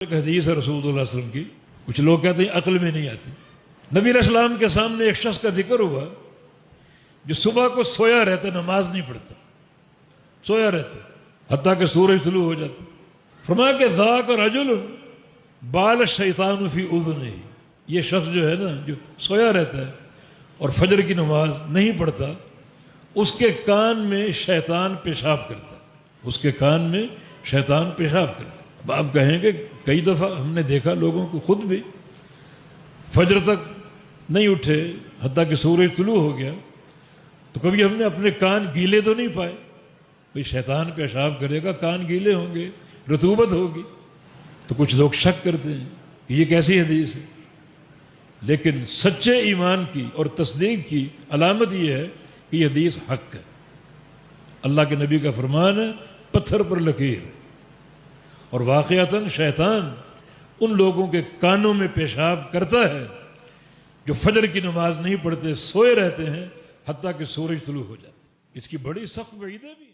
ایک حدیث ہے رسول اللہ علیہ وسلم کی، کچھ لوگ کہتے ہیں عقل میں نہیں آتی۔ نبی علیہ السلام کے سامنے ایک شخص کا ذکر ہوا جو صبح کو سویا رہتا، نماز نہیں پڑھتا، سویا رہتا حتیٰ کہ سورج طلوع ہو جاتا۔ فرمایا کہ ذاک رجل بال الشیطان فی اذنہ، یہ شخص جو ہے نا، جو سویا رہتا ہے اور فجر کی نماز نہیں پڑھتا، اس کے کان میں شیطان پیشاب کرتا ہے، اس کے کان میں شیطان پیشاب کرتا ہے۔ اب آپ کہیں کہ کئی دفعہ ہم نے دیکھا لوگوں کو، خود بھی فجر تک نہیں اٹھے حتیٰ کہ سورج طلوع ہو گیا، تو کبھی ہم نے اپنے کان گیلے تو نہیں پائے۔ کوئی شیطان پیشاب کرے گا، کان گیلے ہوں گے، رطوبت ہوگی، تو کچھ لوگ شک کرتے ہیں کہ یہ کیسی حدیث ہے۔ لیکن سچے ایمان کی اور تصدیق کی علامت یہ ہے کہ یہ حدیث حق ہے۔ اللہ کے نبی کا فرمان ہے، پتھر پر لکیر۔ اور واقعتاً شیطان ان لوگوں کے کانوں میں پیشاب کرتا ہے جو فجر کی نماز نہیں پڑھتے، سوئے رہتے ہیں حتیٰ کہ سورج طلوع ہو جاتا ہے۔ اس کی بڑی سخت وعیدیں بھی